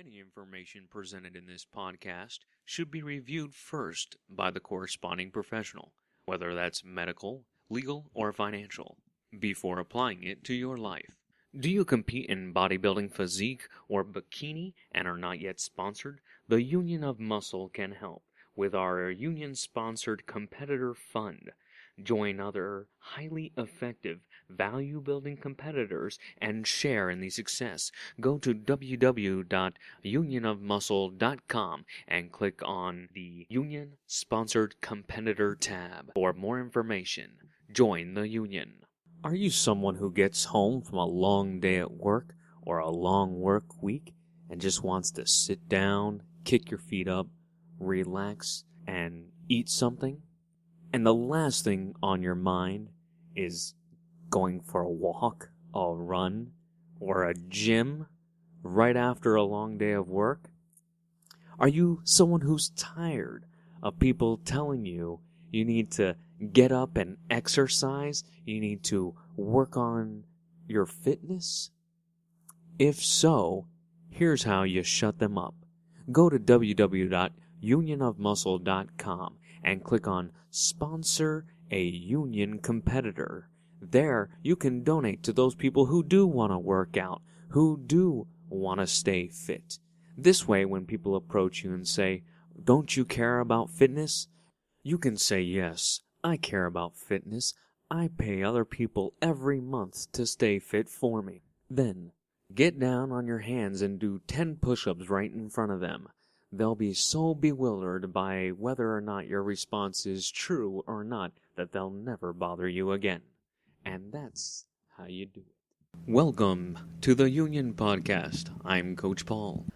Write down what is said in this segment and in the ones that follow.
Any information presented in this podcast should be reviewed first by the corresponding professional, whether that's medical, legal, or financial, before applying it to your life. Do you compete in bodybuilding, physique, or bikini and are not yet sponsored? The Union of Muscle can help with our union-sponsored competitor fund. Join other highly effective, value-building competitors and share in the success. Go to www.unionofmuscle.com and click on the Union-Sponsored Competitor tab for more information. Join the union. Are you someone who gets home from a long day at work or a long work week and just wants to sit down, kick your feet up, relax, and eat something? And the last thing on your mind is going for a walk, a run, or a gym right after a long day of work? Are you someone who's tired of people telling you you need to get up and exercise, you need to work on your fitness? If so, here's how you shut them up. Go to www.unionofmuscle.com and click on Sponsor a Union Competitor. There, you can donate to those people who do want to work out, who do want to stay fit. This way, when people approach you and say, "Don't you care about fitness?" you can say, "Yes, I care about fitness. I pay other people every month to stay fit for me." Then, get down on your hands and do 10 push-ups right in front of them. They'll be so bewildered by whether or not your response is true or not that they'll never bother you again. And that's how you do it. Welcome to the Union Podcast. I'm Coach Paul.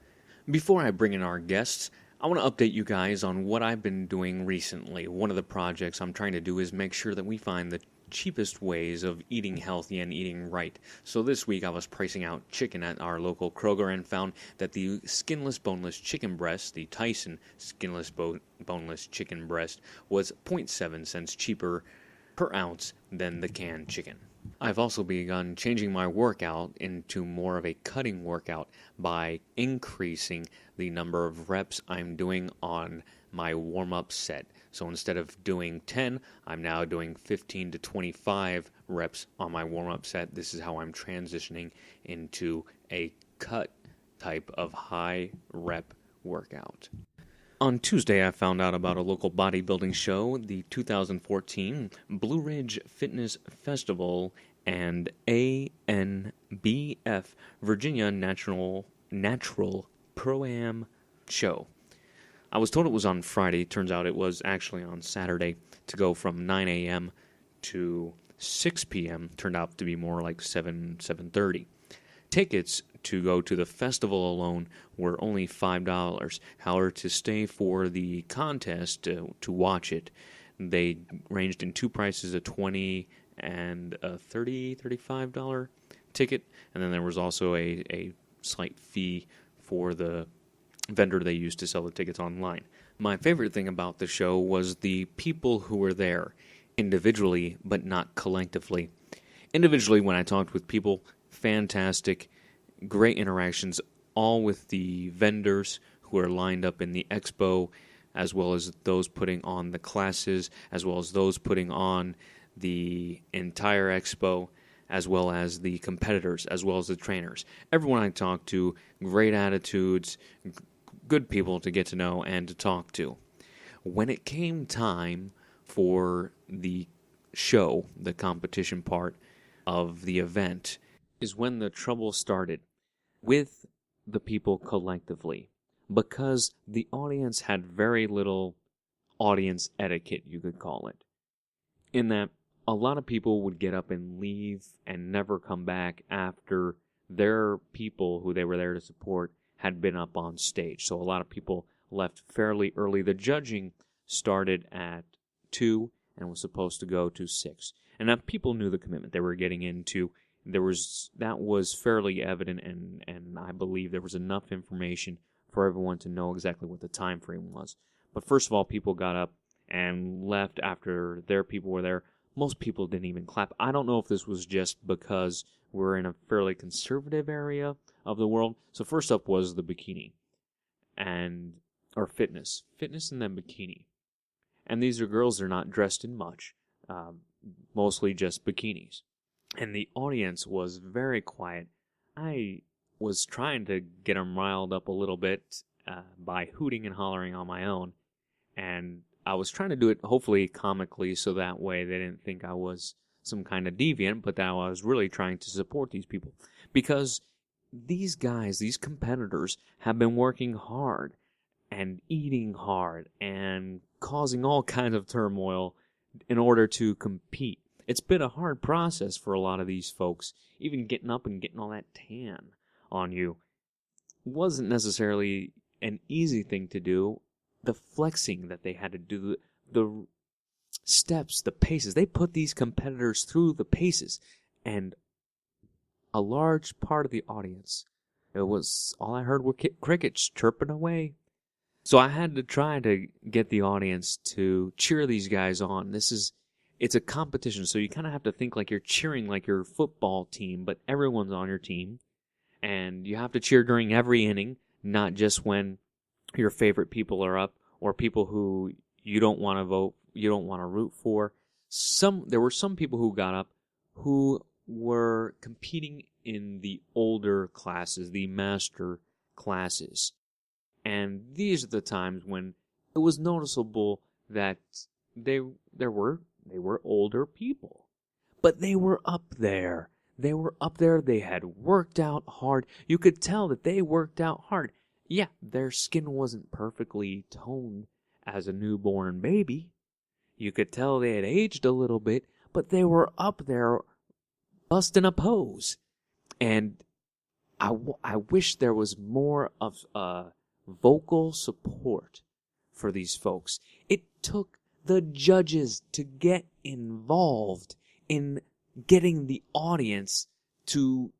Before I bring in our guests, I want to update you guys on what I've been doing recently. One of the projects I'm trying to do is make sure that we find the cheapest ways of eating healthy and eating right. So this week I was pricing out chicken at our local Kroger and found that the skinless, boneless chicken breast, the Tyson skinless, boneless chicken breast, was 0.7 cents cheaper per ounce than the canned chicken. I've also begun changing my workout into more of a cutting workout by increasing the number of reps I'm doing on my warm-up set. So instead of doing 10, I'm now doing 15 to 25 reps on my warm-up set. This is how I'm transitioning into a cut type of high rep workout. On Tuesday, I found out about a local bodybuilding show, the 2014 Blue Ridge Fitness Festival and ANBF Virginia Natural Pro-Am show. I was told it was on Friday. Turns out it was actually on Saturday to go from 9 a.m. to 6 p.m. Turned out to be more like 7:30. Tickets to go to the festival alone were only $5. However, to stay for the contest, to watch it, they ranged in two prices, a $20 and a $35 ticket. And then there was also a slight fee for the vendor they used to sell the tickets online. My favorite thing about the show was the people who were there, individually but not collectively. Individually, when I talked with people, fantastic, great interactions, all with the vendors who are lined up in the expo, as well as those putting on the classes, as well as those putting on the entire expo, as well as the competitors, as well as the trainers. Everyone I talked to, great attitudes, good people to get to know and to talk to. When it came time for the show, the competition part of the event, is when the trouble started with the people collectively, because the audience had very little audience etiquette, you could call it, in that a lot of people would get up and leave and never come back after their people who they were there to support had been up on stage. So a lot of people left fairly early. The judging started at 2 and was supposed to go to 6. And now people knew the commitment they were getting into. That was fairly evident, and I believe there was enough information for everyone to know exactly what the time frame was. But first of all, people got up and left after their people were there. Most people didn't even clap. I don't know if this was just because we're in a fairly conservative area of the world. So first up was the bikini. or fitness and then bikini. And these are girls that are not dressed in much, mostly just bikinis. And the audience was very quiet. I was trying to get them riled up a little bit by hooting and hollering on my own. And I was trying to do it hopefully comically so that way they didn't think I was some kind of deviant, but that I was really trying to support these people. Because these guys, these competitors, have been working hard and eating hard and causing all kinds of turmoil in order to compete. It's been a hard process for a lot of these folks. Even getting up and getting all that tan on you wasn't necessarily an easy thing to do. The flexing that they had to do, the steps, the paces, they put these competitors through the paces. And a large part of the audience, it was, all I heard were crickets chirping away. So I had to try to get the audience to cheer these guys on. It's a competition, so you kind of have to think like you're cheering like your football team, but everyone's on your team. And you have to cheer during every inning, not just when your favorite people are up or people who you don't want to vote, you don't want to root for. There were some people who got up who were competing in the older classes, the master classes. And these are the times when it was noticeable that they were older people. But they were up there. They were up there. They had worked out hard. You could tell that they worked out hard. Yeah, their skin wasn't perfectly toned as a newborn baby. You could tell they had aged a little bit, but they were up there busting a pose. And I wish there was more of vocal support for these folks. It took the judges to get involved in getting the audience to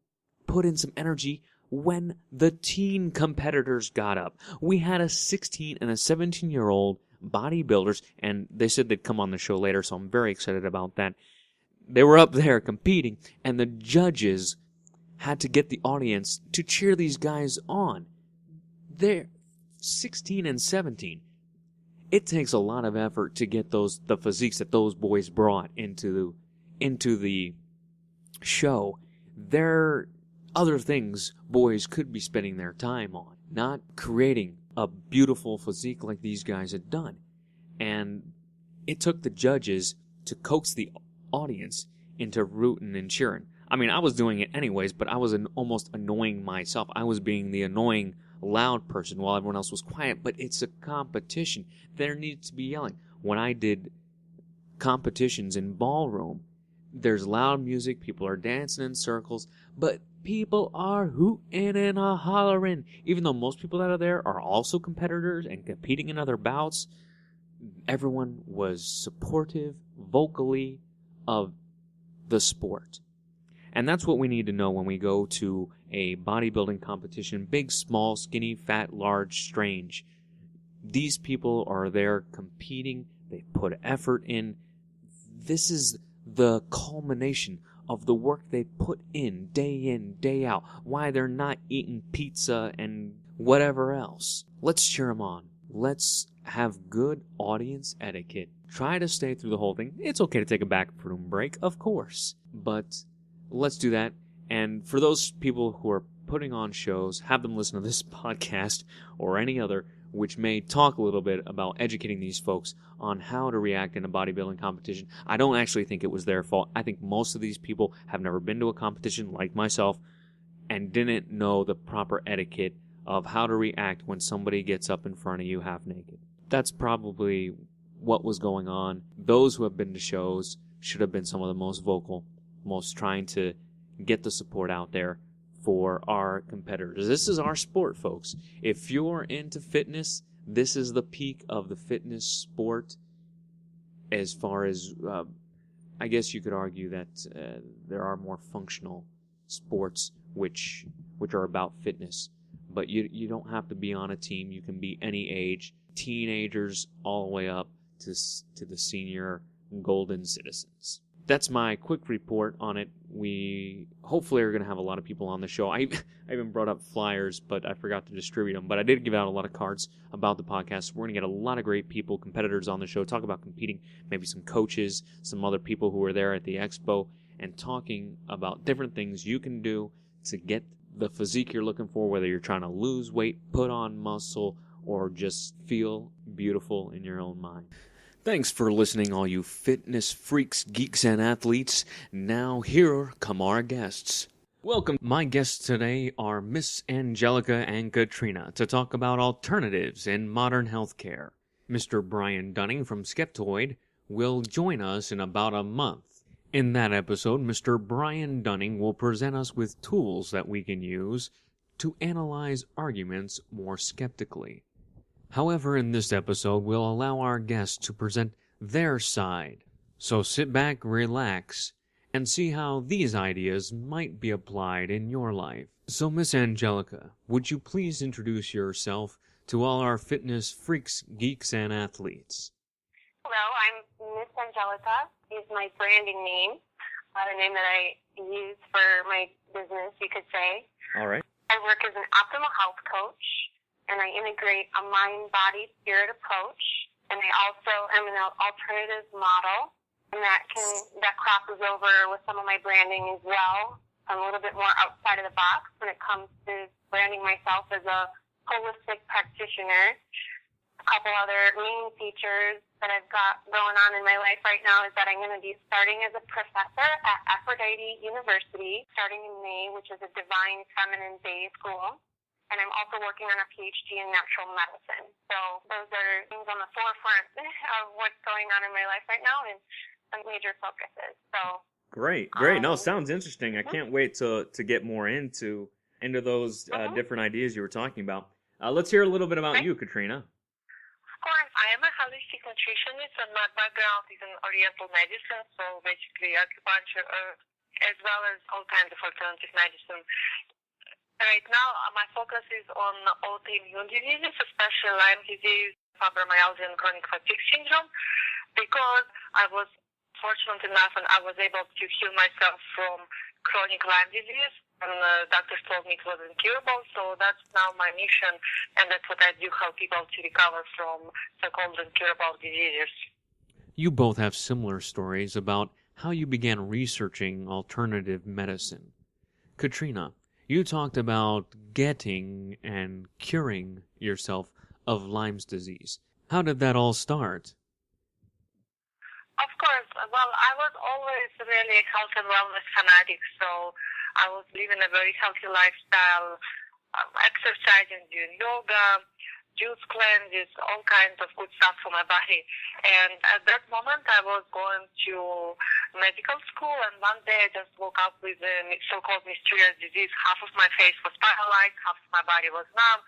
put in some energy when the teen competitors got up. We had a 16 and a 17-year-old bodybuilders, and they said they'd come on the show later, so I'm very excited about that. They were up there competing, and the judges had to get the audience to cheer these guys on. They're 16 and 17. It takes a lot of effort to get the physiques that those boys brought into the show. They're other things boys could be spending their time on, not creating a beautiful physique like these guys had done. And it took the judges to coax the audience into rooting and cheering. I mean, I was doing it anyways, but I was almost annoying myself. I was being the annoying loud person while everyone else was quiet, but it's a competition. There needs to be yelling. When I did competitions in ballroom, there's loud music, people are dancing in circles, but people are hooting and hollering. Even though most people out of there are also competitors and competing in other bouts, everyone was supportive vocally of the sport. And that's what we need to know when we go to a bodybuilding competition. Big, small, skinny, fat, large, strange. These people are there competing. They put effort in. This is the culmination of the work they put in, day out. Why they're not eating pizza and whatever else. Let's cheer them on. Let's have good audience etiquette. Try to stay through the whole thing. It's okay to take a bathroom break, of course. But let's do that. And for those people who are putting on shows, have them listen to this podcast or any other which may talk a little bit about educating these folks on how to react in a bodybuilding competition. I don't actually think it was their fault. I think most of these people have never been to a competition like myself and didn't know the proper etiquette of how to react when somebody gets up in front of you half naked. That's probably what was going on. Those who have been to shows should have been some of the most vocal, most trying to get the support out there for our competitors. This is our sport, folks. If you're into fitness, this is the peak of the fitness sport. As far as, I guess you could argue that there are more functional sports which are about fitness. But you don't have to be on a team. You can be any age, teenagers all the way up to the senior golden citizens. that's my quick report on it. We hopefully are going to have a lot of people on the show. I even brought up flyers, but I forgot to distribute them. But I did give out a lot of cards about the podcast. We're going to get a lot of great people, competitors on the show, talk about competing, maybe some coaches, some other people who were there at the expo, and talking about different things you can do to get the physique you're looking for, whether you're trying to lose weight, put on muscle, or just feel beautiful in your own mind. Thanks for listening, all you fitness freaks, geeks, and athletes. Now here come our guests. Welcome. My guests today are Miss Angelica and Katrina to talk about alternatives in modern healthcare. Mr. Brian Dunning from Skeptoid will join us in about a month. In that episode, Mr. Brian Dunning will present us with tools that we can use to analyze arguments more skeptically. However, in this episode, we'll allow our guests to present their side. So sit back, relax, and see how these ideas might be applied in your life. So, Miss Angelica, would you please introduce yourself to all our fitness freaks, geeks, and athletes? Hello, I'm Miss Angelica is my branding name, the name that I use for my business, you could say. All right. I work as an optimal health coach, and I integrate a mind, body, spirit approach. And I also am an alternative model, and that crosses over with some of my branding as well. I'm a little bit more outside of the box when it comes to branding myself as a holistic practitioner. A couple other main features that I've got going on in my life right now is that I'm going to be starting as a professor at Aphrodite University starting in May, which is a divine feminine day school. And I'm also working on a PhD in natural medicine. So those are things on the forefront of what's going on in my life right now and some major focuses. So Great. No, sounds interesting. I can't wait to get more into those different ideas you were talking about. Let's hear a little bit about you, Katrina. Of course, I am a holistic nutritionist, and my background is in Oriental medicine, so basically acupuncture, as well as all kinds of alternative medicine. Right now, my focus is on autoimmune diseases, especially Lyme disease, fibromyalgia, and chronic fatigue syndrome, because I was fortunate enough and I was able to heal myself from chronic Lyme disease, and doctors told me it was incurable, so that's now my mission, and that's what I do, help people to recover from so-called incurable diseases. You both have similar stories about how you began researching alternative medicine. Katrina, you talked about getting and curing yourself of Lyme's disease. How did that all start? Of course. Well, I was always really a health and wellness fanatic, so I was living a very healthy lifestyle, exercising, doing yoga, juice cleanses, all kinds of good stuff for my body. And at that moment, I was going to medical school, and one day I just woke up with a so-called mysterious disease. Half of my face was paralyzed, half of my body was numb.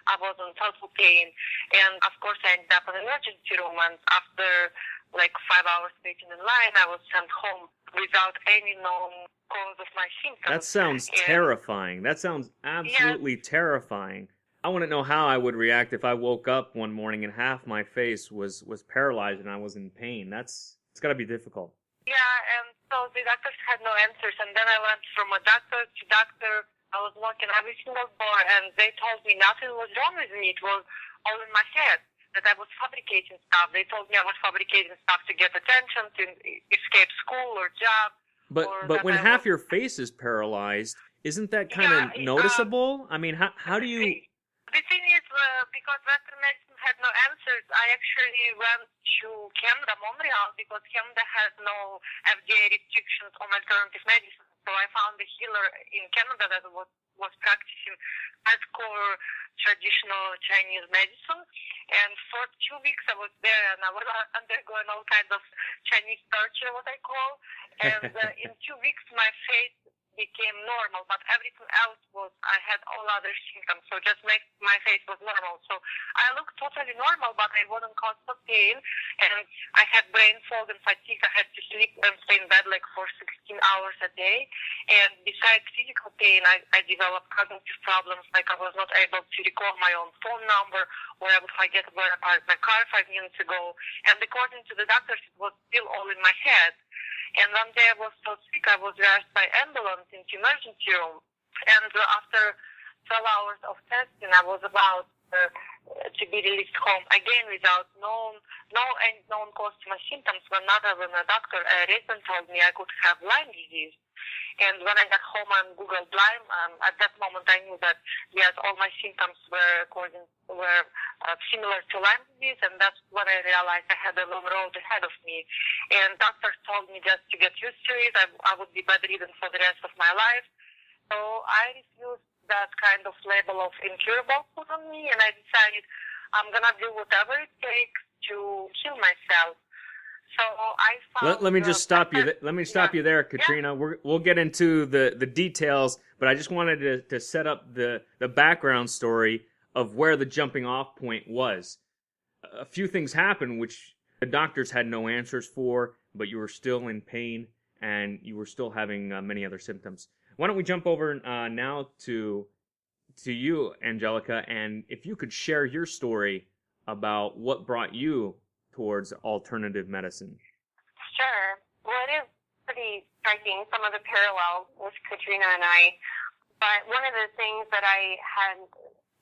I was in total pain. And, of course, I ended up in an emergency room, and after like 5 hours waiting in line, I was sent home without any known cause of my symptoms. That sounds terrifying. That sounds absolutely terrifying. I want to know how I would react if I woke up one morning and half my face was paralyzed and I was in pain. It's got to be difficult. Yeah, and so the doctors had no answers, and then I went from a doctor to doctor. I was knocking every single door, and they told me nothing was wrong with me. It was all in my head, that I was fabricating stuff. They told me I was fabricating stuff to get attention, to escape school or job. But when half your face is paralyzed, isn't that kind of noticeable? I mean, how do you... The thing is, because Western medicine had no answers, I actually went to Canada, Montreal, because Canada has no FDA restrictions on alternative medicine. So I found a healer in Canada that was practicing hardcore traditional Chinese medicine. And for 2 weeks I was there, and I was undergoing all kinds of Chinese torture, what I call. And in 2 weeks my face became normal, but everything else I had all other symptoms, so just my face was normal. So I looked totally normal, but I wasn't constant pain, and I had brain fog and fatigue. I had to sleep and stay in bed like for 16 hours a day, and besides physical pain, I developed cognitive problems, like I was not able to recall my own phone number, or I would forget where I parked my car 5 minutes ago, and according to the doctors, it was still all in my head. And one day I was so sick, I was rushed by ambulance into emergency room. And after 12 hours of testing, I was about to be released home again without no known cause to my symptoms. When a doctor recently told me I could have Lyme disease. And when I got home and Googled Lyme, at that moment I knew that, yes, all my symptoms were similar to Lyme disease, and that's when I realized I had a long road ahead of me. And doctors told me just to get used to it, I would be bedridden for the rest of my life. So I refused that kind of label of incurable put on me, and I decided I'm going to do whatever it takes to heal myself. So I found... Let me just stop you. Let me stop you there, Katrina. Yeah. We'll get into the details, but I just wanted to set up the background story of where the jumping off point was. A few things happened which the doctors had no answers for, but you were still in pain and you were still having many other symptoms. Why don't we jump over now to you, Angelica, and if you could share your story about what brought you towards alternative medicine. Sure. Well, it is pretty striking, some of the parallels with Katrina and I. But one of the things that I had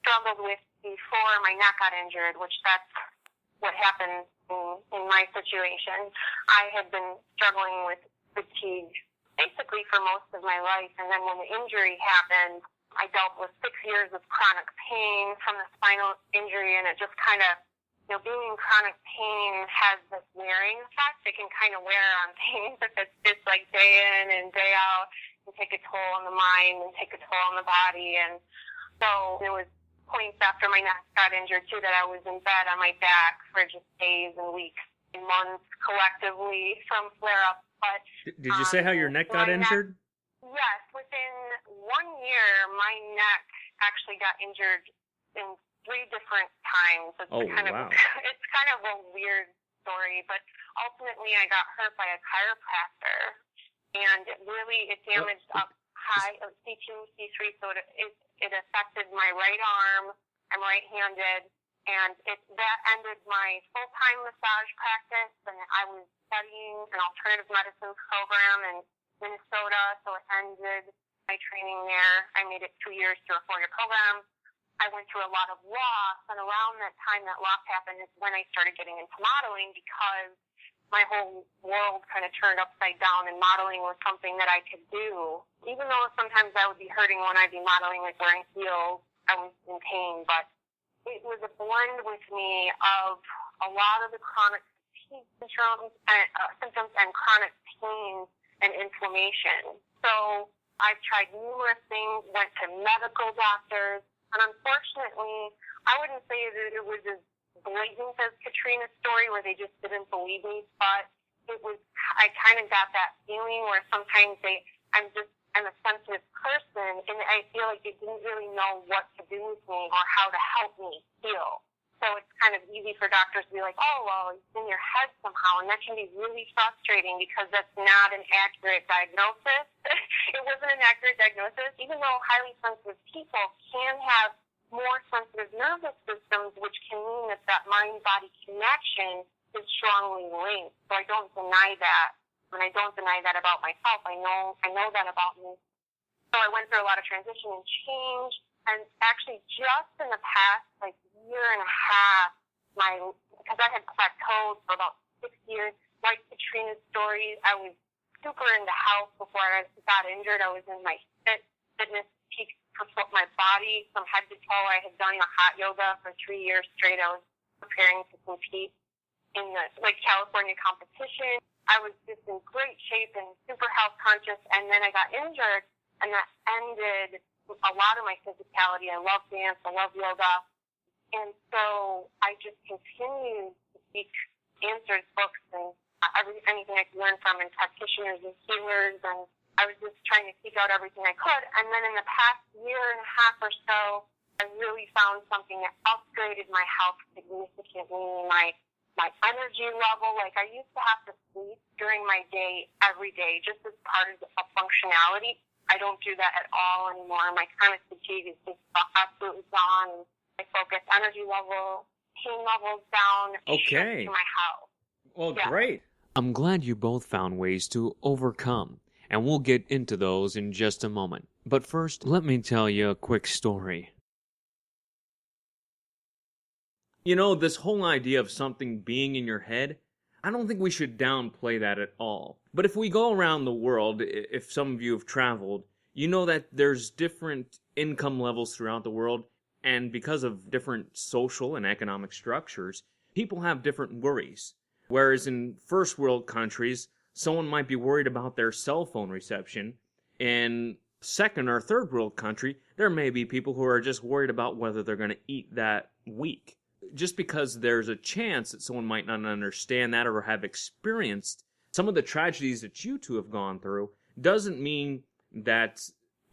struggled with before my neck got injured, which that's what happened in my situation, I had been struggling with fatigue basically for most of my life. And then when the injury happened, I dealt with 6 years of chronic pain from the spinal injury, and it just kind of, being in chronic pain has this wearing effect. It can kind of wear on things if it's just like day in and day out and take a toll on the mind and take a toll on the body. And so there was points after my neck got injured too that I was in bed on my back for just days and weeks and months collectively from flare-ups. But did you say how your neck got injured? Yes, within 1 year, my neck actually got injured in 3 different times. It's wow. It's kind of a weird story, but ultimately I got hurt by a chiropractor, and it damaged up high C2, C3, so it affected my right arm. I'm right-handed, and that ended my full-time massage practice, and I was studying an alternative medicine program in Minnesota, so it ended my training there. I made it 2 years to a 4-year program. I went through a lot of loss, and around that time that loss happened is when I started getting into modeling, because my whole world kind of turned upside down, and modeling was something that I could do. Even though sometimes I would be hurting when I'd be modeling, like wearing heels, I was in pain, but it was a blend with me of a lot of the chronic fatigue symptoms and chronic pain and inflammation. So I've tried numerous things, went to medical doctors, and unfortunately, I wouldn't say that it was as blatant as Katrina's story where they just didn't believe me, but I kind of got that feeling where sometimes I'm a sensitive person, and I feel like they didn't really know what to do with me or how to help me heal. So it's kind of easy for doctors to be like, oh, well, it's in your head somehow, and that can be really frustrating because that's not an accurate diagnosis. It wasn't an accurate diagnosis, even though highly sensitive people can have more sensitive nervous systems, which can mean that mind-body connection is strongly linked. So I don't deny that, and I don't deny that about myself. I know that about me. So I went through a lot of transition and change, and actually just in the past, year and a half, because I had plateaued for about 6 years, like Katrina's story, I was super into health before I got injured. I was in my fitness peak for my body from head to toe. I had done the hot yoga for 3 years straight. I was preparing to compete in the California competition. I was just in great shape and super health conscious, and then I got injured, and that ended a lot of my physicality. I love dance, I love yoga. And so I just continued to seek answers, books, and anything I could learn from, and practitioners and healers, and I was just trying to seek out everything I could. And then in the past year and a half or so, I really found something that upgraded my health significantly, my energy level. Like, I used to have to sleep during my day every day just as part of functionality. I don't do that at all anymore. My chronic fatigue is just absolutely gone. My focus, energy level, pain levels down, Okay. to my health. Well, yeah. Great. I'm glad you both found ways to overcome, and we'll get into those in just a moment. But first, let me tell you a quick story. You know, this whole idea of something being in your head, I don't think we should downplay that at all. But if we go around the world, if some of you have traveled, you know that there's different income levels throughout the world, and because of different social and economic structures, people have different worries. Whereas in first world countries, someone might be worried about their cell phone reception. In second or third world country, there may be people who are just worried about whether they're going to eat that week. Just because there's a chance that someone might not understand that or have experienced some of the tragedies that you two have gone through doesn't mean that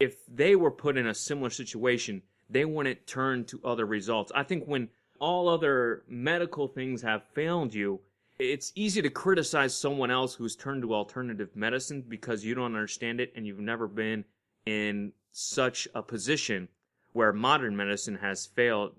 if they were put in a similar situation, they wouldn't turn to other results. I think when all other medical things have failed you, it's easy to criticize someone else who's turned to alternative medicine because you don't understand it and you've never been in such a position where modern medicine has failed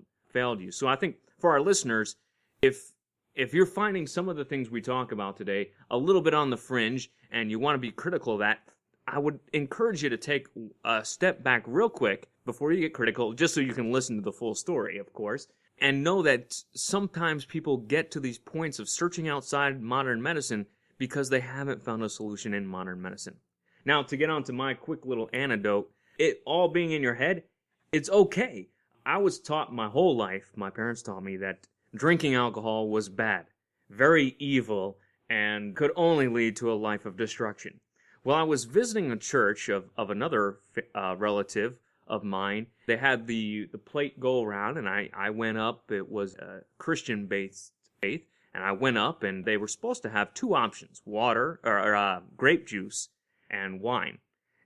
you. So I think for our listeners, if you're finding some of the things we talk about today a little bit on the fringe and you want to be critical of that, I would encourage you to take a step back real quick before you get critical, just so you can listen to the full story, of course, and know that sometimes people get to these points of searching outside modern medicine because they haven't found a solution in modern medicine. Now, to get on to my quick little anecdote, it all being in your head, it's okay. I was taught my whole life, my parents taught me that drinking alcohol was bad, very evil, and could only lead to a life of destruction. Well, I was visiting a church of another relative of mine. They had the plate go around, and I went up. It was a Christian-based faith, and I went up, and they were supposed to have two options, water, or grape juice, and wine.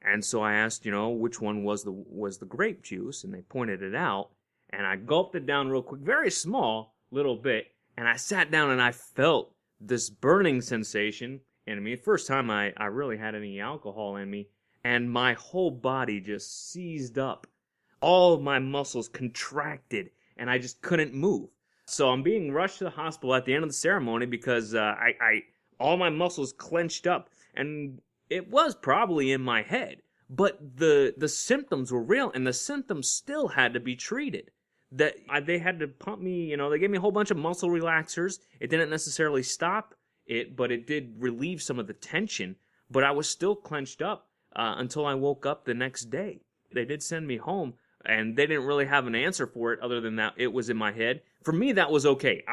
And so I asked, which one was the grape juice, and they pointed it out, and I gulped it down real quick, very small, little bit, and I sat down and I felt this burning sensation in me. First time I really had any alcohol in me, and my whole body just seized up. All of my muscles contracted, and I just couldn't move. So I'm being rushed to the hospital at the end of the ceremony because all my muscles clenched up, and it was probably in my head, but the symptoms were real, and the symptoms still had to be treated. They had to pump me, they gave me a whole bunch of muscle relaxers. It didn't necessarily stop it, but it did relieve some of the tension. But I was still clenched up until I woke up the next day. They did send me home, and they didn't really have an answer for it other than that it was in my head. For me, that was okay.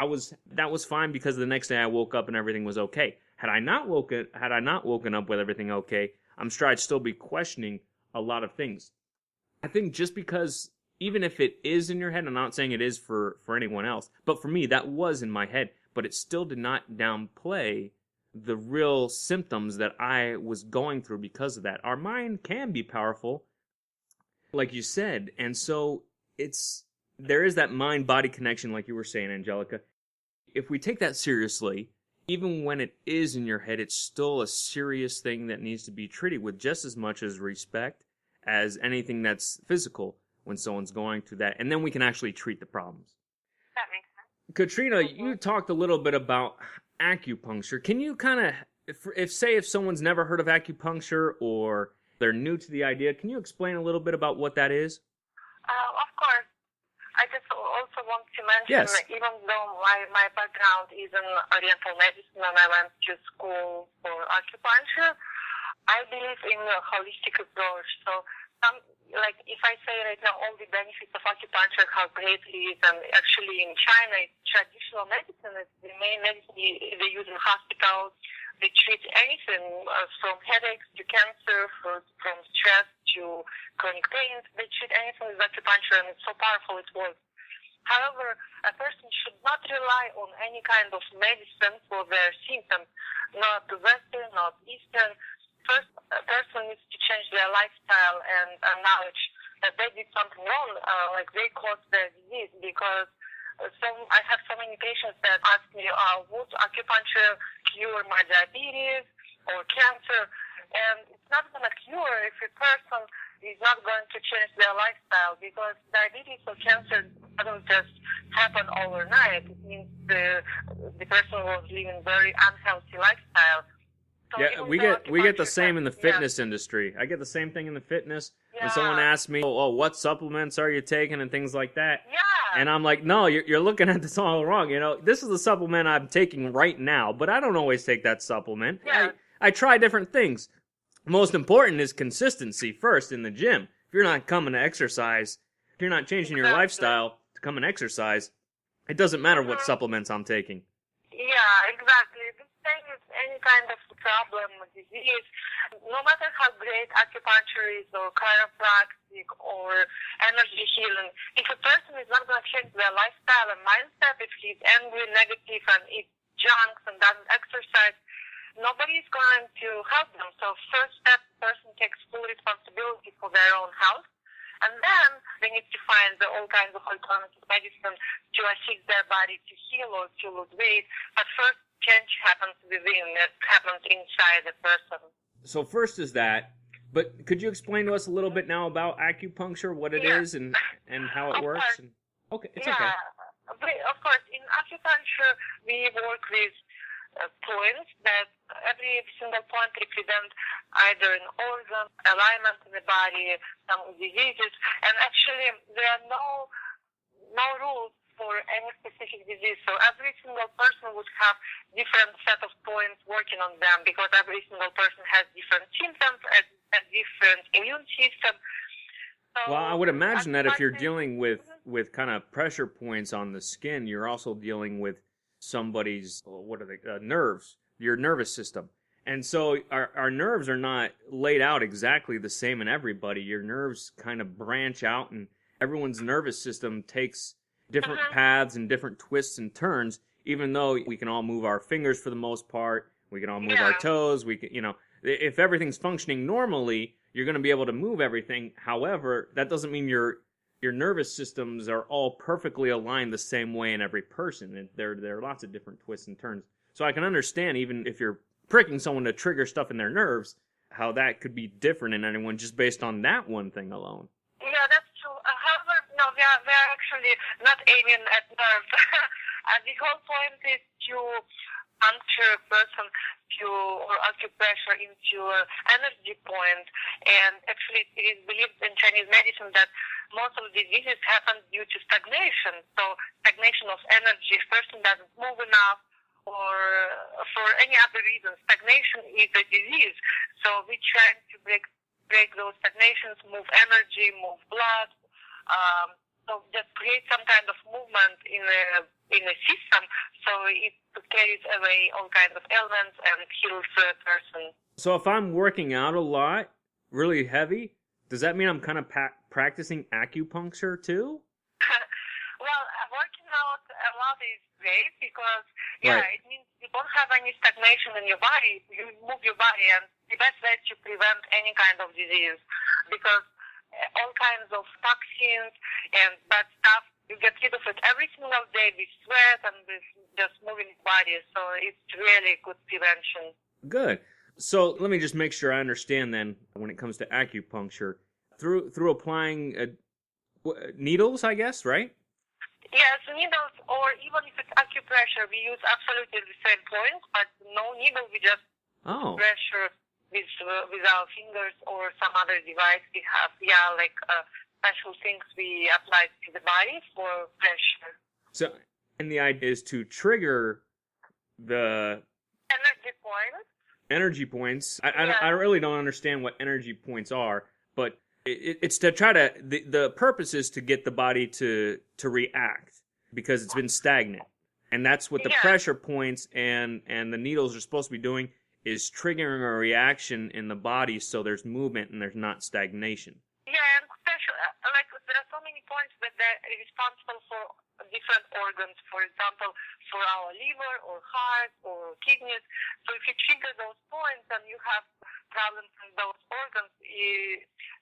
That was fine because the next day I woke up and everything was okay. Had I not woken up with everything okay, I'm sure I'd still be questioning a lot of things. I think just because, even if it is in your head, I'm not saying it is for anyone else, but for me, that was in my head, but it still did not downplay the real symptoms that I was going through because of that. Our mind can be powerful, like you said, and so there is that mind-body connection, like you were saying, Angelica. If we take that seriously, even when it is in your head, it's still a serious thing that needs to be treated with just as much as respect as anything that's physical when someone's going through that. And then we can actually treat the problems. That makes sense. Katrina, you talked a little bit about acupuncture. Can you kind of, if someone's never heard of acupuncture or they're new to the idea, can you explain a little bit about what that is? Of course. I just also want to mention, Yes. even though my background is in Oriental medicine and I went to school for acupuncture, I believe in a holistic approach. So, if I say right now all the benefits of acupuncture, how great it is, and actually in China, it's traditional medicine. It's the main medicine they use in hospitals. They treat anything from headaches to cancer, from stress to chronic pains. They treat anything with acupuncture, and it's so powerful it works. However, a person should not rely on any kind of medicine for their symptoms, not Western, not Eastern. First, a person needs to change their lifestyle and acknowledge that they did something wrong, like they caused their disease, because I have so many patients that ask me, would acupuncture cure my diabetes or cancer? And it's not going to cure if a person is not going to change their lifestyle, because diabetes or cancer doesn't just happen overnight. It means the person was living very unhealthy lifestyle. So Yeah, we get the same in the fitness industry. I get the same thing in the fitness. When someone asks me, "Oh, what supplements are you taking?" and things like that, and I'm like, "No, you're looking at this all wrong. You know, this is the supplement I'm taking right now, but I don't always take that supplement. I try different things. Most important is consistency first in the gym. If you're not coming to exercise, if you're not changing your lifestyle to come and exercise, it doesn't matter what supplements I'm taking." Yeah, exactly. The same with any kind of problem or disease. No matter how great acupuncture is or chiropractic or energy healing, if a person is not going to change their lifestyle and mindset, if he's angry, negative, and eats junk and doesn't exercise, nobody is going to help them. So first step, the person takes full responsibility for their own health. And then they need to find all kinds of alternative medicine to assist their body to heal or to lose weight. But first, change happens within. It happens inside the person. So first is that. But could you explain to us a little bit now about acupuncture, what it is and how it works? Okay, it's okay. Of course, in acupuncture, we work with points that every single point represents either an organ, alignment in the body, some diseases, and actually there are no rules for any specific disease. So every single person would have different set of points working on them because every single person has different symptoms and different immune system. So well, I would imagine that if you're dealing with kind of pressure points on the skin, you're also dealing with somebody's nerves, your nervous system. And so our nerves are not laid out exactly the same in everybody. Your nerves kind of branch out, and everyone's nervous system takes different paths and different twists and turns, even though we can all move our fingers for the most part, we can all move our toes, we can, if everything's functioning normally, you're going to be able to move everything. However, that doesn't mean your nervous systems are all perfectly aligned the same way in every person. And there are lots of different twists and turns. So I can understand, even if you're pricking someone to trigger stuff in their nerves, how that could be different in anyone just based on that one thing alone. Yeah, that's true. However, no, we are actually not aiming at nerves. The whole point is to puncture a person or acupressure into an energy point. And actually, it is believed in Chinese medicine that most of the diseases happen due to stagnation. So stagnation of energy, if person doesn't move enough, or for any other reason, stagnation is a disease. So we try to break those stagnations, move energy, move blood. So just create some kind of movement in a system, so it carries away all kinds of ailments and heals the person. So if I'm working out a lot, really heavy, does that mean I'm kind of practicing acupuncture too? Well, working out a lot is great because, it means you don't have any stagnation in your body. You move your body, and the best way to prevent any kind of disease, because all kinds of toxins and bad stuff, you get rid of it every single day with sweat and with just moving your body. So it's really good prevention. Good. So let me just make sure I understand then when it comes to acupuncture. Through applying needles, I guess, right? Yes, needles, or even if it's acupressure, we use absolutely the same points, but no needle, we just pressure with our fingers or some other device we have. Special things we apply to the body for pressure. So, and the idea is to trigger the energy points. I really don't understand what energy points are, but it's to try to, the purpose is to get the body to react because it's been stagnant. And that's what the pressure points and the needles are supposed to be doing, is triggering a reaction in the body so there's movement and there's not stagnation. Yeah, and especially, there are so many points that they're responsible for different organs, for example, for our liver or heart or kidneys. So if you trigger those points and you have problems in those organs,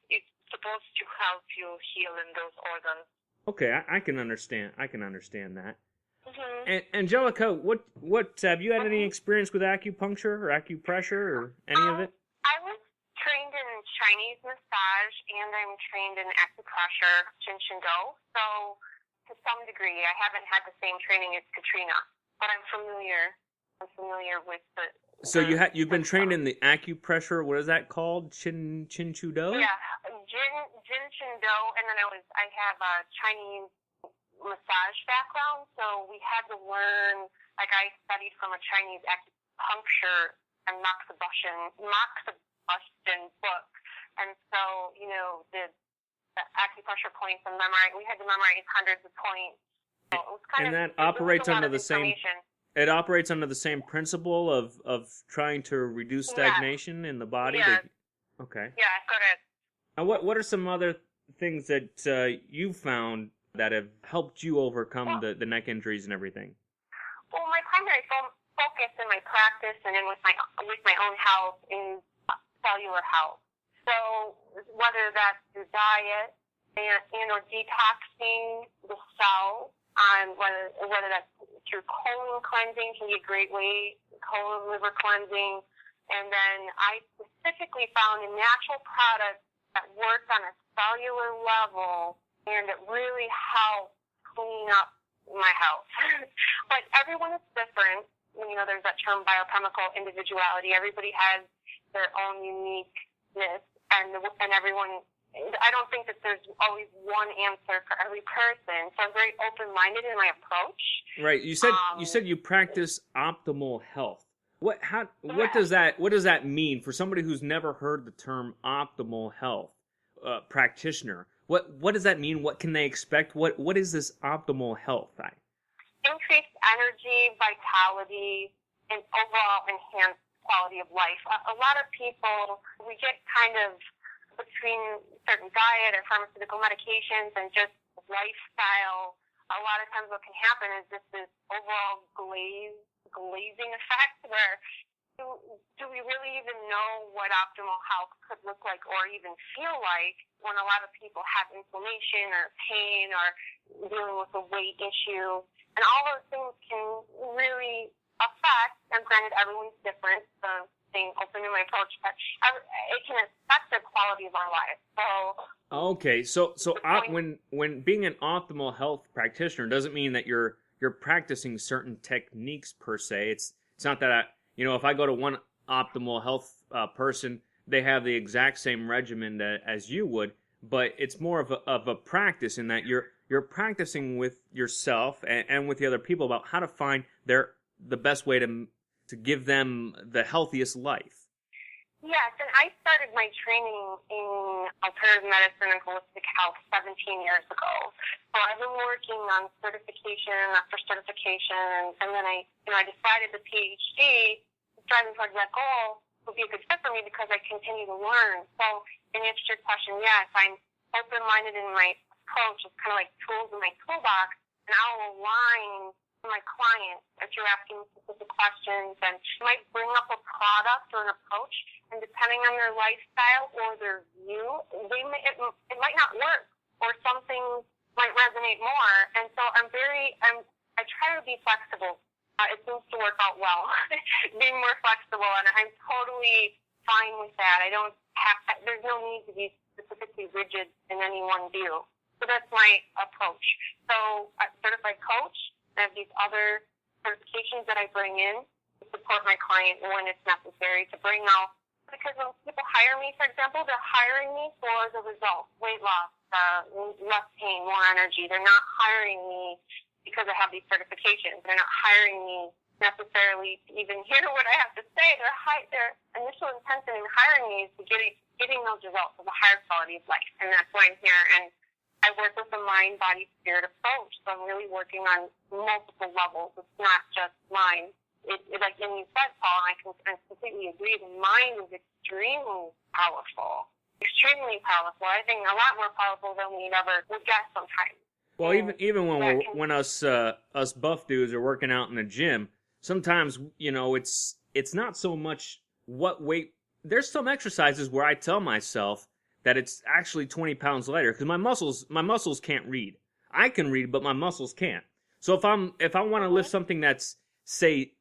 it's supposed to help you heal in those organs. Okay, I can understand. I can understand that. Mm-hmm. And Angelica, what have you had any experience with acupuncture or acupressure or any of it? I was trained in Chinese massage and I'm trained in acupressure, Shinshindou. So to some degree. I haven't had the same training as Katrina, but I'm familiar. I'm familiar with the. So you've been trained in the acupressure. What is that called? Chin-chu-do? Yeah, Jin Shindo, and then I have a Chinese massage background, so we had to learn. Like I studied from a Chinese acupuncture and moxibustion book, and so the acupressure points and we had to memorize hundreds of points. So it was kind and of, that operates under the same. information. It operates under the same principle of trying to reduce stagnation in the body. Yeah. Okay. Yeah, correct. Now, what are some other things that you found that have helped you overcome the neck injuries and everything? Well, my primary focus in my practice and with my own health is cellular health. So whether that's through diet and or detoxing the cells, whether that's through colon cleansing can be a great way, colon liver cleansing, and then I specifically found a natural product that worked on a cellular level and it really helped clean up my health. But everyone is different. There's that term biochemical individuality. Everybody has their own uniqueness, and everyone. I don't think that there's always one answer for every person. So I'm very open-minded in my approach. Right. You said you practice optimal health. What does that mean for somebody who's never heard the term optimal health practitioner? What does that mean? What can they expect? What is this optimal health? Increased energy, vitality, and overall enhanced quality of life. A lot of people, we get kind of between certain diet or pharmaceutical medications and just lifestyle. A lot of times what can happen is just this overall glazing effect where do we really even know what optimal health could look like or even feel like when a lot of people have inflammation or pain or dealing with a weight issue. And all those things can really affect, and granted everyone's different, so being open in my approach, but it can affect the quality of our lives. Okay, so when being an optimal health practitioner doesn't mean that you're practicing certain techniques per se. It's not that if I go to one optimal health person, they have the exact same regimen as you would, but it's more of a practice in that you're practicing with yourself and with the other people about how to find the best way to give them the healthiest life. Yes, and I started my training in alternative medicine and holistic health 17 years ago. So I've been working on certification after certification, and then I decided the PhD, striving towards that goal, would be a good fit for me because I continue to learn. So in answer to your question, yes, I'm open-minded in my approach. It's kind of like tools in my toolbox, and I'll align my client if you're asking specific questions, and might bring up a product or an approach, and depending on their lifestyle or their view, it might not work, or something might resonate more. And so I try to be flexible. It seems to work out well, being more flexible, and I'm totally fine with that. There's no need to be specifically rigid in any one view. So that's my approach. So I'm a certified coach. I have these other certifications that I bring in to support my client when it's necessary to bring out. Because when people hire me, for example, they're hiring me for the result, weight loss, less pain, more energy. They're not hiring me because I have these certifications. They're not hiring me necessarily to even hear what I have to say. Their initial intention in hiring me is to getting those results of a higher quality of life. And that's why I'm here. And I work with a mind, body, spirit approach. So I'm really working on multiple levels. It's not just mind. Like you said, Paul, and I completely agree. The mind is extremely powerful. Extremely powerful. I think a lot more powerful than we ever would guess sometimes. Well, even when us buff dudes are working out in the gym, sometimes it's not so much what weight. There's some exercises where I tell myself that it's actually 20 pounds lighter because my muscles can't read. I can read, but my muscles can't. So if I want to lift something that's say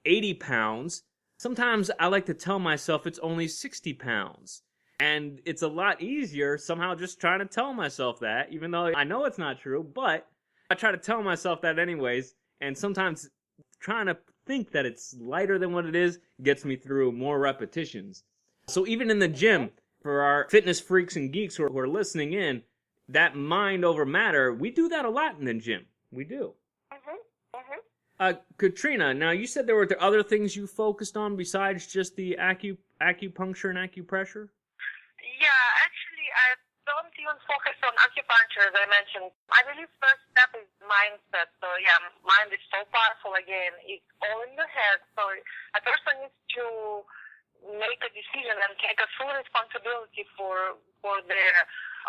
80 pounds, sometimes I like to tell myself it's only 60 pounds. And it's a lot easier somehow just trying to tell myself that, even though I know it's not true, but I try to tell myself that anyways, and sometimes trying to think that it's lighter than what it is gets me through more repetitions. So even in the gym, for our fitness freaks and geeks who are listening in, that mind over matter, we do that a lot in the gym. We do. Katrina, now you said there were other things you focused on besides just the acupuncture and acupressure? Yeah, actually, I don't even focus on acupuncture, as I mentioned. I believe first step is mindset. So, yeah, mind is so powerful again. It's all in the head. So a person needs to make a decision and take a full responsibility for their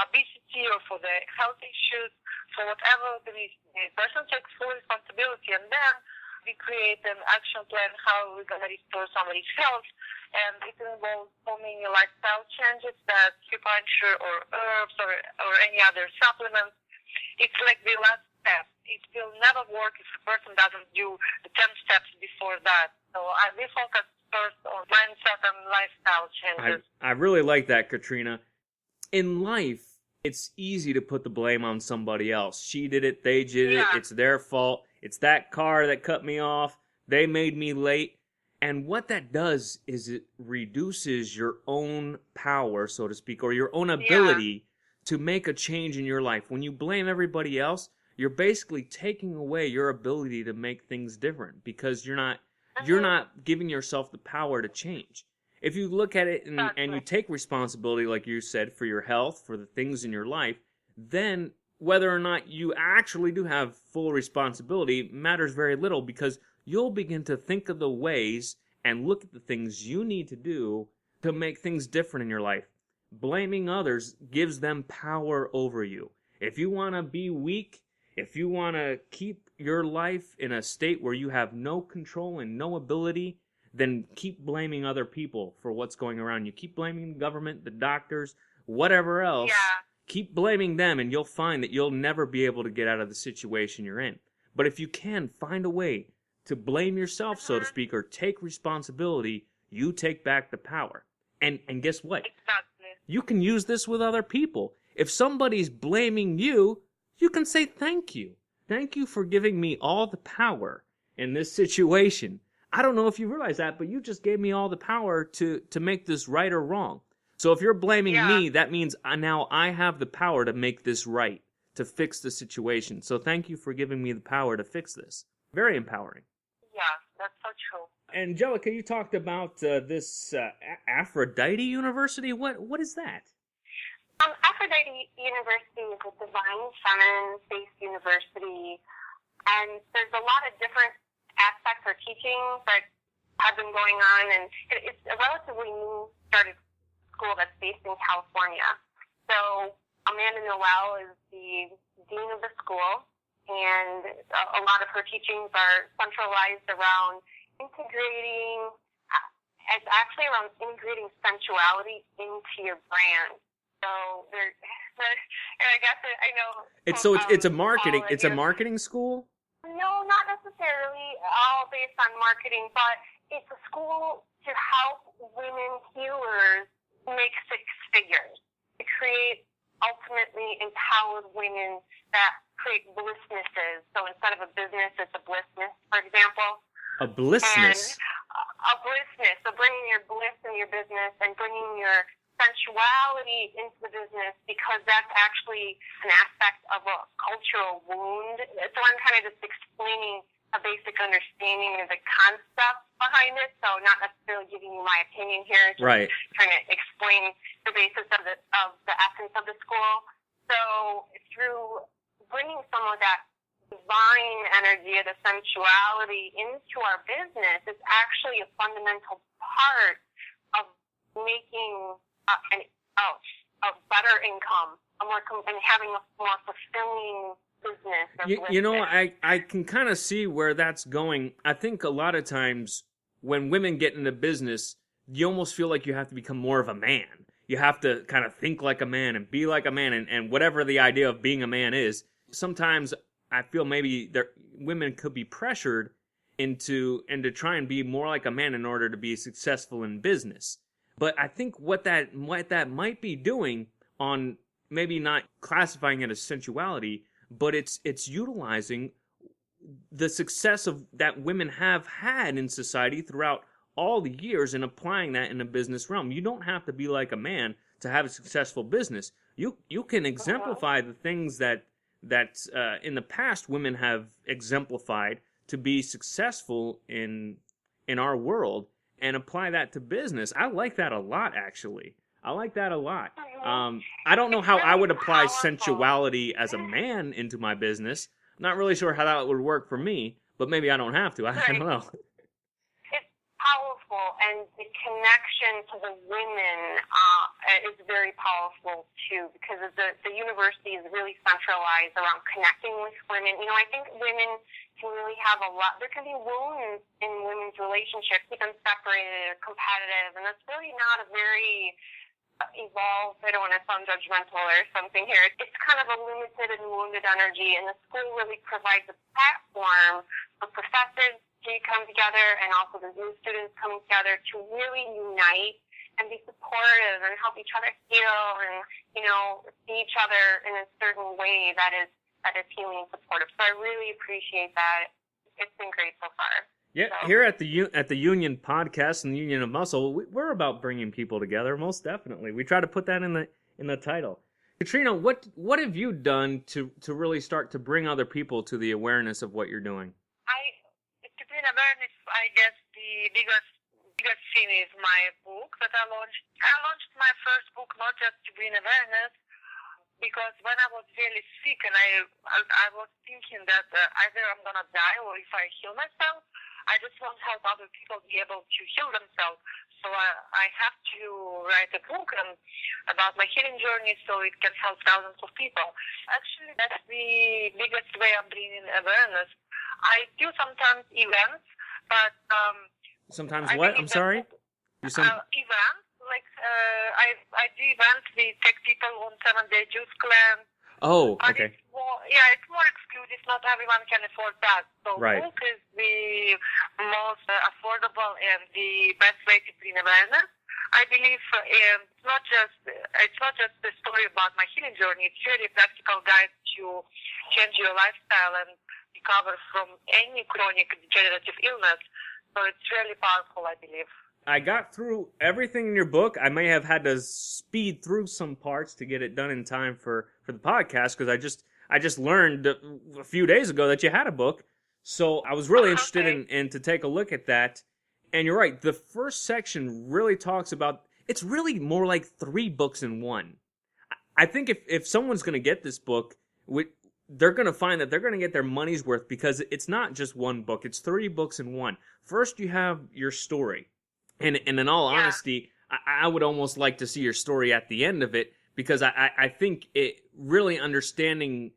obesity or for their health issues, for whatever the person takes full responsibility, and then we create an action plan how we're going to restore somebody's health. And it involves so many lifestyle changes that acupuncture or herbs or any other supplements. It's like the last step. It will never work if a person doesn't do the 10 steps before that. So we focus first on mindset and lifestyle changes. I really like that, Katrina. In life, it's easy to put the blame on somebody else. She did it, they did it, it's their fault. It's that car that cut me off, they made me late. And what that does is it reduces your own power, so to speak, or your own ability to make a change in your life. When you blame everybody else, you're basically taking away your ability to make things different because you're not giving yourself the power to change. If you look at it and you take responsibility, like you said, for your health, for the things in your life, then whether or not you actually do have full responsibility matters very little because you'll begin to think of the ways and look at the things you need to do to make things different in your life. Blaming others gives them power over you. If you want to be weak, if you want to keep your life in a state where you have no control and no ability, then keep blaming other people for what's going around you. Keep blaming the government, the doctors, whatever else. Keep blaming them and you'll find that you'll never be able to get out of the situation you're in. But if you can find a way to blame yourself, so to speak, or take responsibility, you take back the power. And guess what? Exactly. You can use this with other people. If somebody's blaming you, you can say thank you. Thank you for giving me all the power in this situation. I don't know if you realize that, but you just gave me all the power to make this right or wrong. So if you're blaming me, that means now I have the power to make this right, to fix the situation. So thank you for giving me the power to fix this. Very empowering. Yeah, that's so true. Angelica, you talked about this Aphrodite University. What is that? Aphrodite University is a divine feminine-based university, and there's a lot of different aspects or teachings that have been going on, and it's a relatively new started school that's based in California. So Amanda Noel is the dean of the school, and a lot of her teachings are centralized around integrating sensuality into your brand. So and I guess I know it's a marketing school? No, not necessarily all based on marketing, but it's a school to help women healers make six figures, to create ultimately empowered women that create blissnesses. So instead of a business, it's a blissness, for example. A blissness? A blissness. So bringing your bliss in your business and bringing your sensuality into the business, because that's actually an aspect of a cultural wound. So I'm kind of just explaining a basic understanding of the concept behind it, so not necessarily giving you my opinion here, just trying to explain the basis of the essence of the school. So through bringing some of that divine energy of the sensuality into our business is actually a fundamental part of making a better income, and having a more fulfilling business. You know, I can kind of see where that's going. I think a lot of times when women get into business, you almost feel like you have to become more of a man. You have to kind of think like a man and be like a man, and whatever the idea of being a man is. Sometimes I feel maybe women could be pressured into try and be more like a man in order to be successful in business. But I think what that might be doing, on maybe not classifying it as sensuality, but it's utilizing the success of that women have had in society throughout all the years and applying that in the business realm. You don't have to be like a man to have a successful business. You can exemplify the things that in the past women have exemplified to be successful in our world and apply that to business. I like that a lot, actually. I like that a lot. I don't know how I would apply sensuality as a man into my business. I'm not really sure how that would work for me, but maybe I don't have to. I don't know. It's powerful, and the connection to the women is very powerful, too, because the university is really centralized around connecting with women. You know, I think women can really have a lot. There can be wounds in women's relationships, even separated or competitive, and that's really not a very evolved, I don't want to sound judgmental or something here. It's kind of a limited and wounded energy, and the school really provides a platform for professors to come together and also the new students coming together to really unite and be supportive and help each other heal and, you know, see each other in a certain way that is healing and supportive. So I really appreciate that. It's been great so far. Yeah, here at the Union Podcast and the Union of Muscle, we're about bringing people together. Most definitely, we try to put that in the title. Katrina, what have you done to really start to bring other people to the awareness of what you're doing? To bring awareness, I guess the biggest thing is my book that I launched. I launched my first book not just to bring awareness, because when I was really sick and I was thinking that either I'm gonna die or if I heal myself. I just want to help other people be able to heal themselves. So I have to write a book about my healing journey so it can help thousands of people. Actually, that's the biggest way I'm bringing awareness. I do sometimes events, but... sometimes what? I'm sorry? Events. Like, I do events. We take people on 7-day juice cleanse. Oh, okay. It's more exclusive. Not everyone can afford that. So right. Book is the most affordable and the best way to bring awareness. I believe it's not just the story about my healing journey. It's really a practical guide to change your lifestyle and recover from any chronic degenerative illness. So it's really powerful, I believe. I got through everything in your book. I may have had to speed through some parts to get it done in time for the podcast because I just learned a few days ago that you had a book. So I was really interested in to take a look at that. And you're right. The first section really talks about, it's really more like 3 books in one. I think if someone's going to get this book, they're going to find that they're going to get their money's worth because it's not just one book. It's 3 books in one. First, you have your story. And in all honesty, I would almost like to see your story at the end of it because I think it really understanding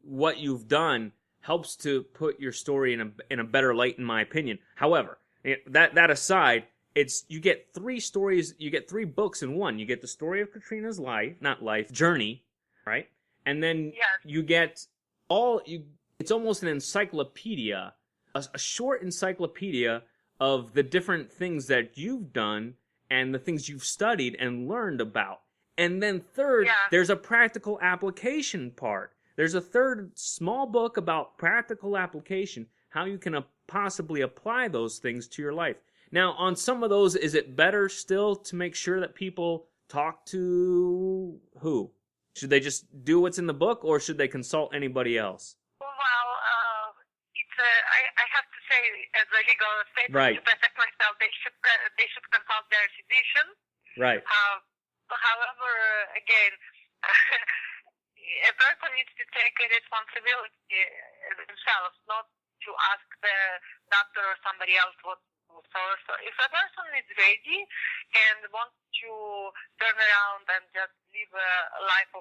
what you've done helps to put your story in a better light, in my opinion. However, that aside, you get 3 stories, you get 3 books in one. You get the story of Katrina's journey, right? And then you get it's almost an encyclopedia, a short encyclopedia of the different things that you've done and the things you've studied and learned about. And then third, there's a practical application part. There's a third small book about practical application, how you can possibly apply those things to your life. Now, on some of those, is it better still to make sure that people talk to who? Should they just do what's in the book, or should they consult anybody else? Well, I have to say, as a legal statement, to protect myself, they should consult their physician. Right. However, again, a person needs to take a responsibility themselves, not to ask the doctor or somebody else what. So if a person is ready and wants to turn around and just live a life of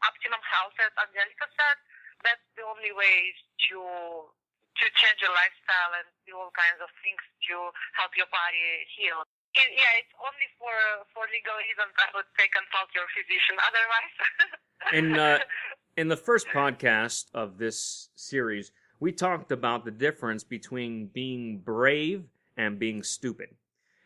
optimum health, as Angelica said, that's the only way to change your lifestyle and do all kinds of things to help your body heal. It's only for legal reasons I would say consult your physician. Otherwise... In the first podcast of this series, we talked about the difference between being brave and being stupid.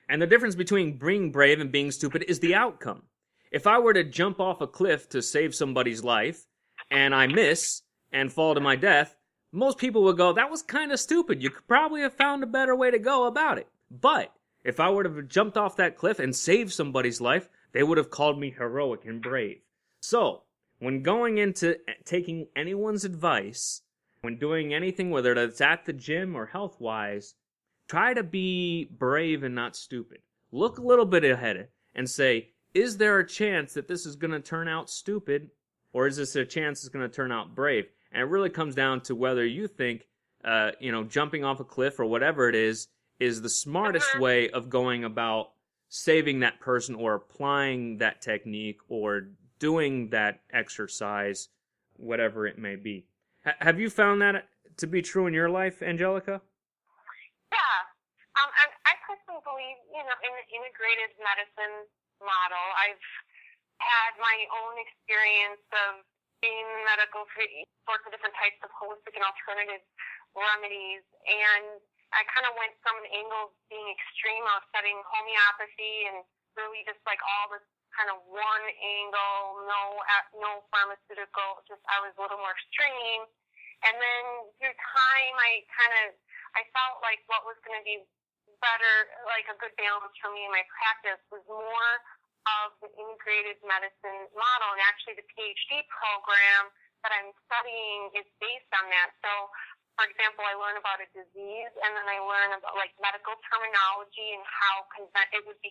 And the difference between being brave and being stupid is the outcome. If I were to jump off a cliff to save somebody's life, and I miss and fall to my death, most people would go, that was kind of stupid. You could probably have found a better way to go about it. But if I would have jumped off that cliff and saved somebody's life, they would have called me heroic and brave. So, when going into taking anyone's advice, when doing anything, whether it's at the gym or health-wise, try to be brave and not stupid. Look a little bit ahead and say, is there a chance that this is going to turn out stupid, or is this a chance it's going to turn out brave? And it really comes down to whether you think, jumping off a cliff or whatever it is the smartest way of going about saving that person or applying that technique or doing that exercise, whatever it may be. Have you found that to be true in your life, Angelica? Yeah. And I personally believe, in the integrated medicine model. I've had my own experience of being in medical for sorts of different types of holistic and alternative remedies, and I kind of went from an angle of being extreme. I was studying homeopathy and really just like all this kind of one angle, no pharmaceutical, just I was a little more extreme. And then through time, I felt like what was going to be better, like a good balance for me in my practice was more of the integrated medicine model. And actually the PhD program that I'm studying is based on that. So, for example, I learn about a disease, and then I learn about like medical terminology and how it would be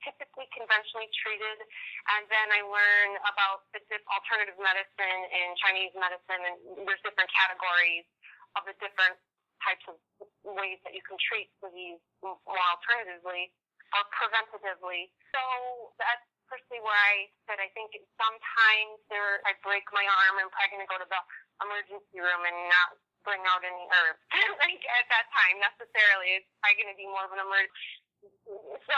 typically conventionally treated. And then I learn about the alternative medicine and Chinese medicine, and there's different categories of the different types of ways that you can treat disease more alternatively or preventatively. So that's personally where I said I think sometimes I break my arm and I'm probably going to go to the emergency room and not bring out any herbs like at that time necessarily. It's probably going to be more of an emergency. So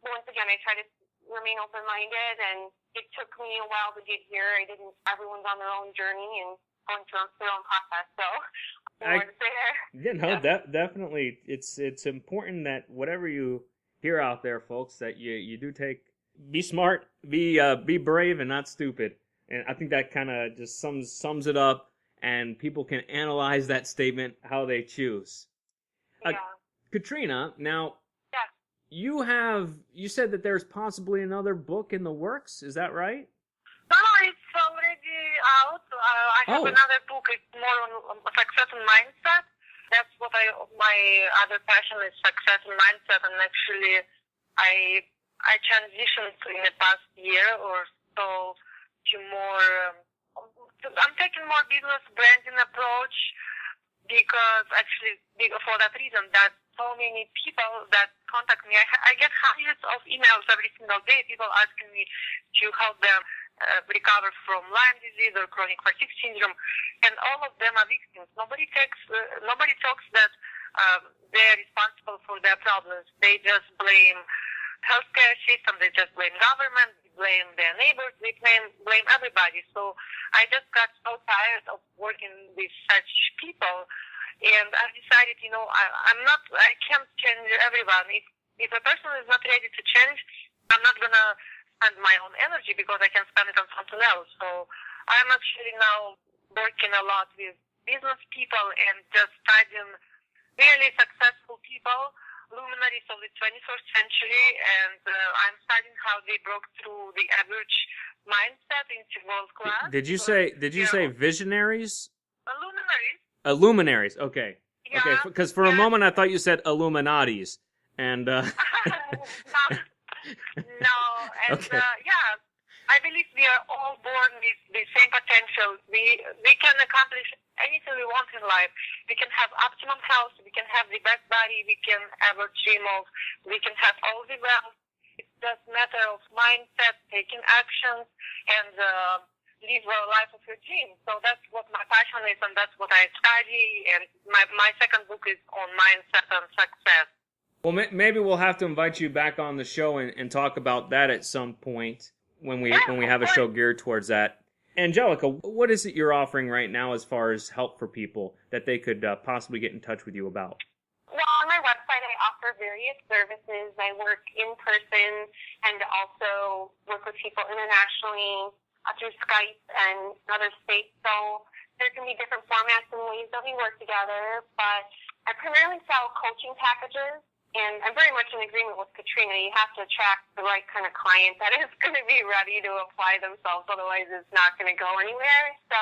once again, I try to remain open-minded, and it took me a while to get here. Everyone's on their own journey and going through their own process. So more to say there. Yeah, no, definitely. It's important that whatever you hear out there, folks, that you do be smart, be brave, and not stupid. And I think that kind of just sums it up. And people can analyze that statement how they choose. Yeah. Katrina, now, yeah. You said that there's possibly another book in the works, is that right? No, it's already out. I have another book. It's more on success and mindset. That's what my other passion is, success and mindset. And actually, I transitioned in the past year or so to more... I'm taking more business branding approach because actually for that reason that so many people that contact me, I get hundreds of emails every single day, people asking me to help them recover from Lyme disease or chronic fatigue syndrome, and all of them are victims. Nobody talks that they're responsible for their problems. They just blame healthcare system, they just blame government, they blame their neighbors, they blame everybody. So I just got so tired of working with such people, and I decided, I can't change everyone. If a person is not ready to change, I'm not gonna spend my own energy because I can spend it on something else. So I'm actually now working a lot with business people and just studying really successful people, luminaries of the 21st century, and I'm studying how they broke through the average mindset into world class. Did you say visionaries? Luminaries. Luminaries. Okay. Yeah, okay. Because for a moment I thought you said Illuminatis, and. No, and okay. I believe we are all born with the same potential. We can accomplish anything we want in life. We can have optimum health. We can have the best body we can ever dream of. We can have all the wealth. It's just a matter of mindset, taking actions, and live a life of your dreams. So that's what my passion is, and that's what I study. And my second book is on mindset and success. Well, maybe we'll have to invite you back on the show and talk about that at some point when we have a show geared towards that. Angelica, what is it you're offering right now as far as help for people that they could possibly get in touch with you about? Well, on my website, I offer various services. I work in person and also work with people internationally. through Skype and other states. So there can be different formats and ways that we work together. But I primarily sell coaching packages. And I'm very much in agreement with Katrina. You have to attract the right kind of client that is going to be ready to apply themselves. Otherwise, it's not going to go anywhere. So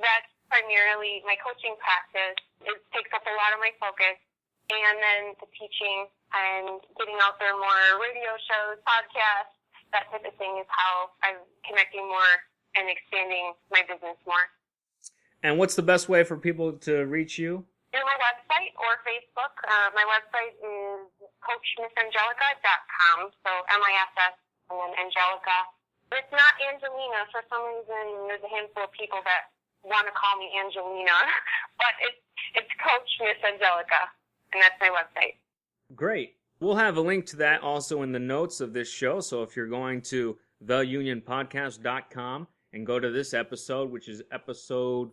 that's primarily my coaching practice. It takes up a lot of my focus. And then the teaching and getting out there more, radio shows, podcasts, that type of thing is how I'm connecting more and expanding my business more. And what's the best way for people to reach you? Through my website or Facebook. My website is coachmissangelica.com. So MISS and then Angelica. It's not Angelina. For some reason, there's a handful of people that want to call me Angelina. But it's Coach Miss Angelica. And that's my website. Great. We'll have a link to that also in the notes of this show. So if you're going to theunionpodcast.com and go to this episode, which is episode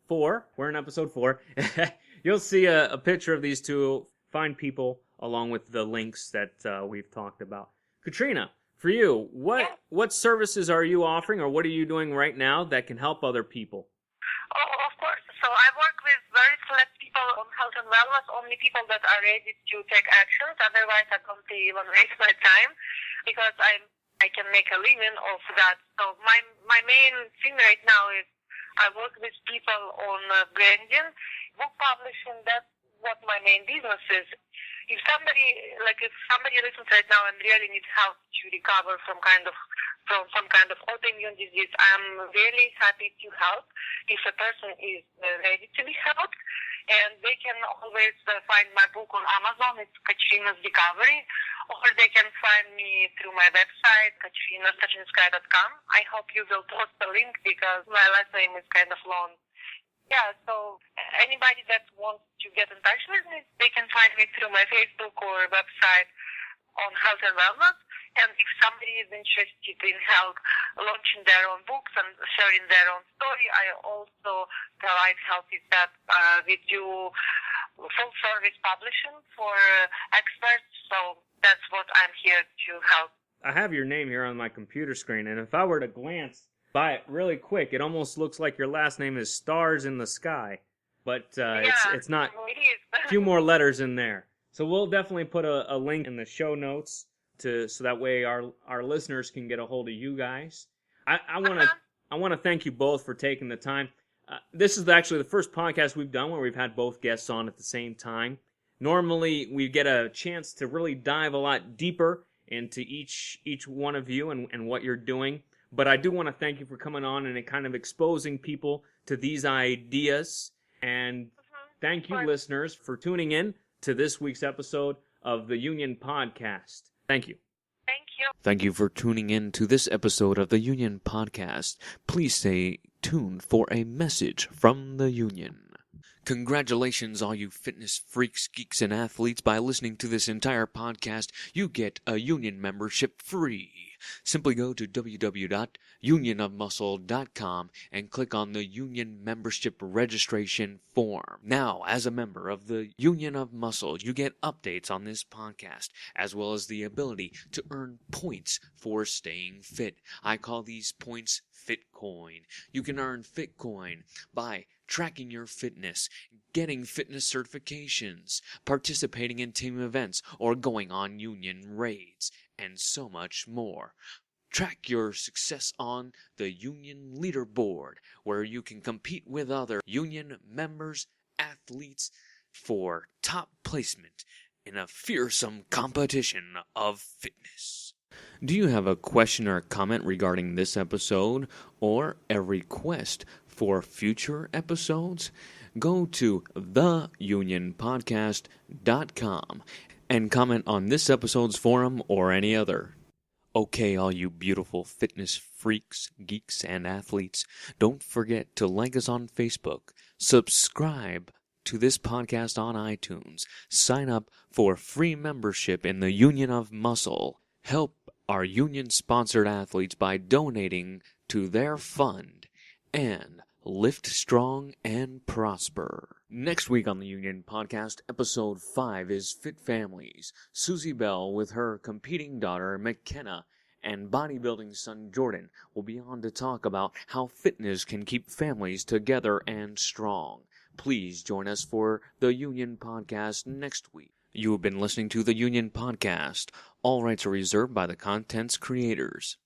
4, we're in episode 4, you'll see a picture of these two fine people along with the links that we've talked about. Katrina, for you, what services are you offering or what are you doing right now that can help other people? Oh, of course. So I work with very select people on health and wellness, only people that are ready to take actions. Otherwise, I don't even waste my time because I can make a living off that. So my main thing right now is I work with people on branding, book publishing. That's what my main business is. If somebody listens right now and really needs help to recover from some kind of autoimmune disease, I'm really happy to help if a person is ready to be helped. And they can always find my book on Amazon. It's Katrina's Recovery. Or they can find me through my website, Starzhynskaya.com. I hope you will post the link because my last name is kind of long. Yeah, so anybody that wants to get in touch with me, they can find me through my Facebook or website on health and wellness. And if somebody is interested in help launching their own books and sharing their own story, I also provide help with that. We do full service publishing for experts, so that's what I'm here to help. I have your name here on my computer screen, and if I were to glance by it really quick, it almost looks like your last name is Stars in the Sky, but it's not. It is. A few more letters in there. So we'll definitely put a link in the show notes so that way our listeners can get a hold of you guys. I want to thank you both for taking the time. This is actually the first podcast we've done where we've had both guests on at the same time. Normally, we get a chance to really dive a lot deeper into each one of you and what you're doing. But I do want to thank you for coming on and kind of exposing people to these ideas. And thank you, listeners, for tuning in to this week's episode of the Union Podcast. Thank you. Thank you. Thank you for tuning in to this episode of the Union Podcast. Please stay tuned for a message from the Union. Congratulations, all you fitness freaks, geeks, and athletes. By listening to this entire podcast, you get a Union membership free. Simply go to www.unionofmuscle.com and click on the Union membership registration form. Now, as a member of the Union of Muscle, you get updates on this podcast, as well as the ability to earn points for staying fit. I call these points Fitcoin. You can earn Fitcoin by tracking your fitness, getting fitness certifications, participating in team events, or going on Union raids, and so much more. Track your success on the Union Leaderboard, where you can compete with other Union members, athletes, for top placement in a fearsome competition of fitness. Do you have a question or a comment regarding this episode, or a request for future episodes? Go to theunionpodcast.com and comment on this episode's forum or any other. Okay, all you beautiful fitness freaks, geeks, and athletes, don't forget to like us on Facebook, subscribe to this podcast on iTunes, sign up for free membership in the Union of Muscle, help our union-sponsored athletes by donating to their fund, and lift strong and prosper. Next week on the Union Podcast, Episode 5 is Fit Families. Susie Bell with her competing daughter, McKenna, and bodybuilding son Jordan will be on to talk about how fitness can keep families together and strong. Please join us for the Union Podcast next week. You have been listening to the Union Podcast. All rights are reserved by the content's creators.